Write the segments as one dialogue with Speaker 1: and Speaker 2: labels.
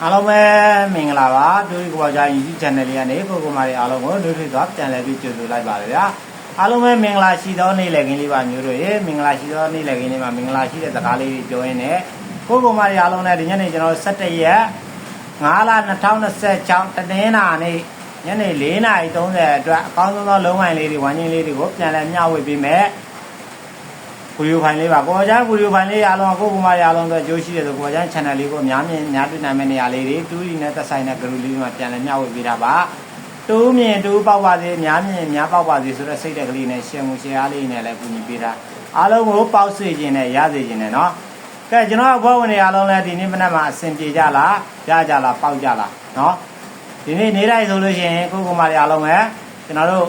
Speaker 1: အားလုံးပဲမင်္ဂလာပါဒိုရီကိုကြိုင် YouTube channel လေးကနေကိုကိုမာရီအားလုံးကိုဒိုရီသွားပြန်လည်ပြီးကြိုဆိုလိုက်ပါတယ်ဗျာအားလုံးပဲမင်္ဂလာရှိသောနေ့လည်ခင်းလေးပါမျိုးတို့ရေမင်္ဂလာရှိသောနေ့လည်ခင်းလေးမှာမင်္ဂလာရှိတဲ့စကားလေးတွေပြောရင်းနဲ့ကိုကိုမာရီအားလုံးနဲ့ဒီညနေကျွန်တော်17ရက်5လ2026တနင်္လာနေ့ညနေ4:30အတွက်အကောင်းဆုံးသောလုံးဝိုင်းလေးတွေဝမ်းချင်းလေးတွေကိုပြန်လည်မျှဝေပေးမယ်ဗီဒီယိုဖိုင်လေးပါကိုကျန်းဗီဒီယိုဖိုင်လေးအားလုံးကိုကိုမာရီအားလုံးတို့ကြိုးရှိတယ်ဆိုကိုကျန်း channel လေးကိုအများမြင်များတွေ့နိုင်မယ့်နေရာလေးတွေတူးရီနဲ့သက်ဆိုင်တဲ့ group လေးမှာပြန်လည်မျှဝေပေးတာပါတူးမြင်တူးပေါက်ပါစေအများမြင်များပေါက်ပါစေဆိုတဲ့စိတ်တက်ကလေးနဲ့ရှယ်မှုရှယ်အားလေးနဲ့လည်းကူညီပေးတာအားလုံးကိုပေါက်စေခြင်းနဲ့ရစေခြင်းနဲ့နော်ကဲကျွန်တော်အဖွဲ့ဝင်တွေအားလုံးလည်းဒီနေ့မနက်မှာအဆင်ပြေကြလားရကြလားပေါက်ကြလားနော်ဒီနေ့နေတိုင်းဆိုလို့ရှိရင်ကိုကိုမာရီအားလုံးပဲကျွန်တော်တို့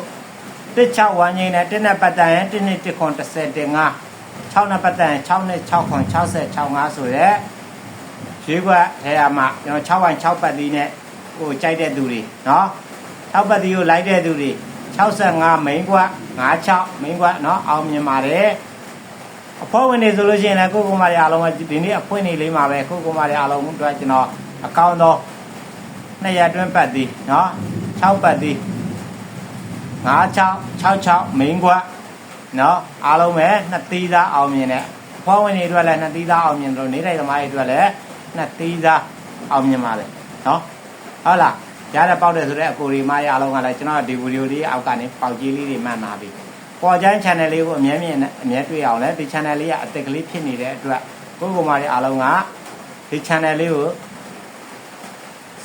Speaker 1: 16ဝမ်းချင်းနဲ့1နဲ့ပတ်တန်ရင်1နဲ့1ခွန်30တင်5 6နဲ့ပတ်တန်6နဲ့6ခွန်60 65ဆိုရဲရွေးကွက်ထဲမှာကျွန်တော်6ဝိုင်6ပတ်သီးနဲ့ဟိုကြိုက်တဲ့သူတွေနော်6ပတ်သီးကိုလိုက်တဲ့သူတွေ65မိန်းကွက်56မိန်းကွက်နော်အောင်မြင်ပါတယ်အဖွဲ့ဝင်တွေဆိုလို့ရှိရင်လည်းကိုကိုမာရီအားလုံးကဒီနေ့အဖွင့်နေလေးမှာပဲကိုကိုမာရီအားလုံးအတွက်ကျွန်တော်အကောင့်တော့200အတွင်းပတ်သီးနော်6ပတ်သီး5666မိန်းကွက်နော်အားလုံးပဲနှစ်သီးသားအောင်မြင်တဲ့အဖွဲ့ဝင်တွေအတွက်လည်းနှစ်သီးသားအောင်မြင်လို့နေတိုင်းသမားတွေအတွက်လည်းနှစ်သီးသားအောင်မြင်ပါတယ်နော်ဟုတ်လားရတဲ့ပေါက်တယ်ဆိုတဲ့အကိုရီမရအားလုံးကလည်းကျွန်တော်ဒီဗီဒီယိုလေးအောက်ကနေပေါက်ကြီးလေးတွေမှတ်နာပြီပေါ်ကျန်း channel လေးကိုအမြဲတွေ့အောင်လဲဒီ channel လေးကအသက်ကလေးဖြစ်နေတဲ့အတွက်ကိုကိုမာတွေအားလုံးကဒီ channel လေးကို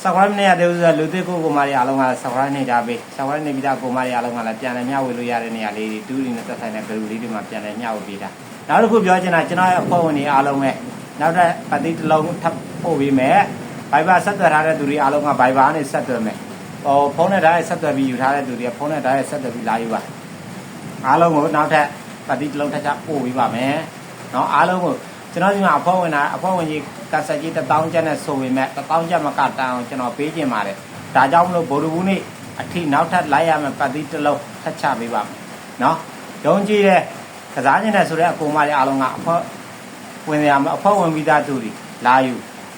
Speaker 1: subscribe နေရတဲ့ဥစ္စာလူသစ်ကိုမာတွေအားလုံးက subscribe နေကြပြီ subscribe နေပြီးသားကိုမာတွေအားလုံးကလည်းပြန်လည်မျှဝေလို့ရတဲ့နေရာလေးတွေတူးရီနဲ့သက်ဆိုင်တဲ့ group လေးတွေမှာပြန်လည်မျှဝေပေးတာနောက်တစ်ခုပြောချင်တာကျွန်တော်ရဲ့အဖွဲ့ဝင်တွေအားလုံးပဲနောက်တဲ့ပတ်တိတစ်လုံးထပ်ပို့ပေးမယ် Viber ဆက်သွယ်ထားတဲ့သူတွေအားလုံးက Viber နဲ့ဆက်သွယ်မယ်ဟိုဖုန်းနဲ့ဓာတ်ဆက်သွယ်ပြီးယူထားတဲ့သူတွေဖုန်းနဲ့ဓာတ်ဆက်သွယ်ပြီးလာယူပါအားလုံးကိုနောက်ထပ်ပတ်တိတစ်လုံးထပ်ချပို့ပေးပါမယ်နော်အားလုံးကိုကျွန်တော်ဒီမှာအဖွဲ့ဝင်ကြီးကဆက်ကြီး1000ကျပ်နဲ့ဆိုပေမဲ့1000ကျပ်မကတန်အောင်ကျွန်တော်ပေးခြင်းပါတယ်ဒါကြောင့်မလို့ဗိုလ်တဘူးနေ့အထိနောက်ထပ်လိုက်ရမယ်ပတ်တိတစ်လုံးထပ်ချပေးပါမယ်နော်ယုံကြည်တဲ့ကစားခြင်းနဲ့ဆိုတဲ့အကူမတွေအားလုံးကအဖွဲ့ဝင်ရမယ်အဖွဲ့ဝင်ပြီးသားသူတွေလာယူ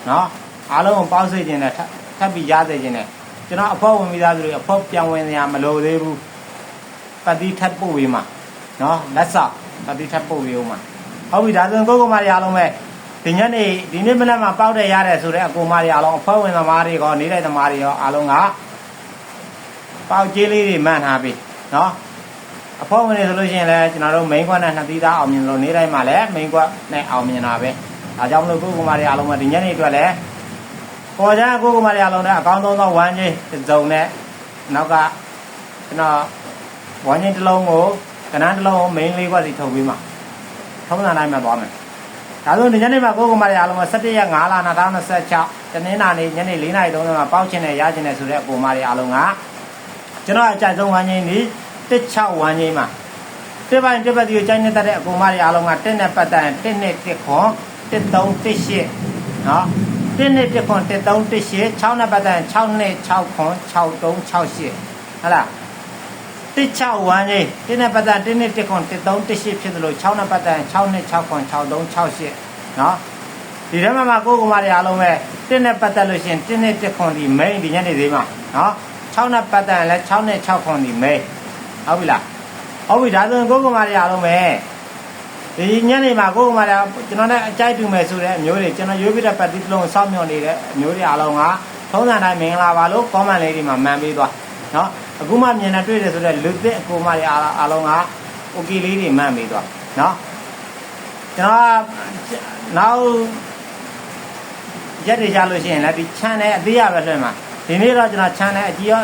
Speaker 1: နော်အားလုံးကိုပေါင်းစေခြင်းနဲ့ထပ်ပြီးရစေခြင်းနဲ့ကျွန်တော်အဖွဲ့ဝင်ပြီးသားသူတွေအဖွဲ့ပြန်ဝင်ရမလို့သေးဘူးပတ်တိထပ်ပို့ပေးမှာနော်လက်စောက်ပတ်တိထပ်ပို့ပေးဦးမှာဟုတ်ပြီဒါဆိုရင်ကိုကိုမတွေအားလုံးပဲဒီညနေဒီနေ့မနက်မှာပေါက်တဲ့ရတယ်ဆိုတဲ့အကူမတွေအားလုံးအဖွဲ့ဝင်သမားတွေရောနေတဲ့သမားတွေရောအားလုံးကပေါက်ကြီးလေးတွေမှန်ထားပြီနော်အဖွဲ့ဝင်တွေဆိုလို့ရှိရင်လည်းကျွန်တော်တို့ main ခွက်နဲ့နှစ်သီးသားအောင်မြင်လို့နေတိုင်းမှာလည်း main ခွက်နဲ့အောင်မြင်တာပဲဒါကြောင့်မလို့ကိုကိုမတွေအားလုံးကဒီညနေအတွက်လည်းပေါ်ကြကိုကိုမတွေအားလုံးနဲ့အကောင်းဆုံးသောဝမ်းချင်းစုံနဲ့နောက်ကကျွန်တော်ဝမ်းချင်းတစ်လုံးကိုကနန်းတစ်လုံးကို main လေးခွက်စီထုတ်ပြီးမှာထုံးစံတိုင်းမှာသွားမယ်ဒါဆိုဒီညနေမှာကိုကိုမတွေအားလုံးက17ရက်5လ2026တနင်္လာနေ့ညနေ4:30မှာပေါက်ချင်းနဲ့ရချင်းနဲ့ဆိုတဲ့အကိုမတွေအားလုံးကကျွန်တော်အကြိုက်ဆုံးဝမ်းချင်းဒီ16ဝမ်းချင်းမှာတစ်ပိုင်းတစ်ပတ်ဒီကိုကြိုက်နေတဲ့အကူမတွေအားလုံးက1နဲ့ပတ်တန်1နဲ့1ခွန်1318နော်1နဲ့1ခွန်1318 6နဲ့ပတ်တန်6နဲ့6ခွန်6368ဟုတ်လား16ဝမ်းချင်း1နဲ့ပတ်တန်1နဲ့1ခွန်1318ဖြစ်တယ်လို့6နဲ့ပတ်တန်6နဲ့6ခွန်6368နော်ဒီထဲမှာကိုကူမတွေအားလုံးပဲ1နဲ့ပတ်သက်လို့ရှင်1နဲ့1ခွန်ဒီ main ဒီညနေသေးမှာနော်6နဲ့ပတ်တန်လည်း6နဲ့6ခွန်ဒီ mainဟုတ်ပြီလားဟုတ်ပြီဒါဆိုရင်ကိုကိုမာတွေအားလုံးပဲဒီညနေမှာကိုကိုမာတွေကျွန်တော်နဲ့အကြိုက်တူမယ်ဆိုတဲ့အမျိုးတွေကျွန်တော်ရွေးပြတဲ့ပတ်တိတစ်လုံးစောင့်မျှော်နေတဲ့အမျိုးတွေအားလုံးကထုံးစံတိုင်းမင်္ဂလာပါလို့ comment လေးတွေမှာမှန်ပေးသွားနော်အခုမှမြင်နေတွေ့တယ်ဆိုတဲ့လူသစ်အကိုမာတွေအားလုံးက okay လေးတွေမှန်ပေးသွားနော်ကျွန်တော်နောက်ရက်တွေကြလို့ရှိရင်လည်းဒီ channel အသေးရပဲလွှင့်မှာဒီနေ့တော့ကျွန်တော် channel အကြီးရော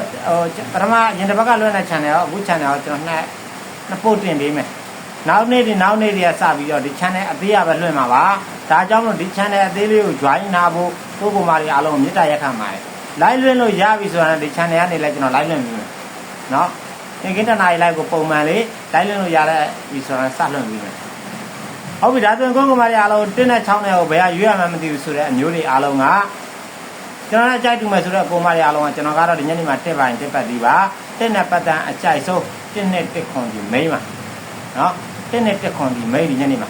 Speaker 1: ပထမရင်တစ်ပတ်ကလွှင့်တဲ့ channel ရောအခု channel ရောကျွန်တော်နှစ်ပို့တင်ပေးမယ်နောက်နေ့တွေကစပြီးတော့ဒီ channel အသေးရပဲလွှင့်မှာပါဒါကြောင့်မို့ဒီ channel အသေးလေးကို join နာဖို့ကိုကိုမာတွေအားလုံးမေတ္တာရက်ခံပါတယ် live လွှင့်လို့ရပြီဆိုတာနဲ့ဒီ channel ကနေလည်းကျွန်တော် live လွှင့်ပြီးမယ်နော်သင်္ကင်းတနာရီ live ကိုပုံမှန်လေး live လွှင့်လို့ရတဲ့ဒီဆိုတာစလွှင့်ပြီးမယ်ဟုတ်ပြီဒါဆိုရင်ကိုကိုမာတွေအားလုံး1နဲ့6နဲ့ကိုဘယ်ကရွေးရမှမသိဘူးဆိုတဲ့အမျိုးတွေအားလုံးကကျွန်တော်လည်းအကြိုက်တူမယ်ဆိုတော့ကိုမရအားလုံးကကျွန်တော်ကတော့ဒီညနေမှာတက်ပိုင်းတက်ပတ်ပြီးပါတက်နဲ့ပတ်တန်အကြိုက်ဆုံး1နဲ့1ခွန်ဒီ main ပါနော်1နဲ့1ခွန်ဒီ main ဒီညနေမှာ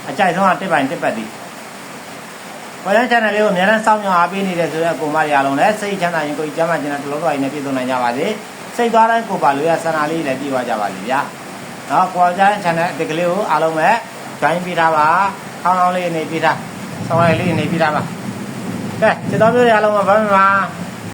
Speaker 1: အကြိုက်ဆုံးကတက်ပိုင်းတက်ပတ်ပြီး ပေါ်ရန် channel လေးကိုအများနဲ့စောင့်မျှော်အားပေးနေတဲ့ဆိုတဲ့ကိုမရလုံးလည်းစိတ်ချမ်းသာရင်ကိုကြီးကျမ်းမာခြင်းနဲ့တလုံးတော်ရင်လည်းပြည့်စုံနိုင်ကြပါစေစိတ်သွားတိုင်းကိုပါလို့ရဆန္ဒလေးလည်းပြည့်သွားကြပါစေဗျာနော်ပေါ်ရန် channel ဒီကလေးကိုအားလုံးပဲ join ပေးထားပါခေါင်းလေးနေပေးထားဆောင်းလေးနေပေးထားပါကဲစစ်တော်မျိုးတွေအားလုံးပဲဘာမှမ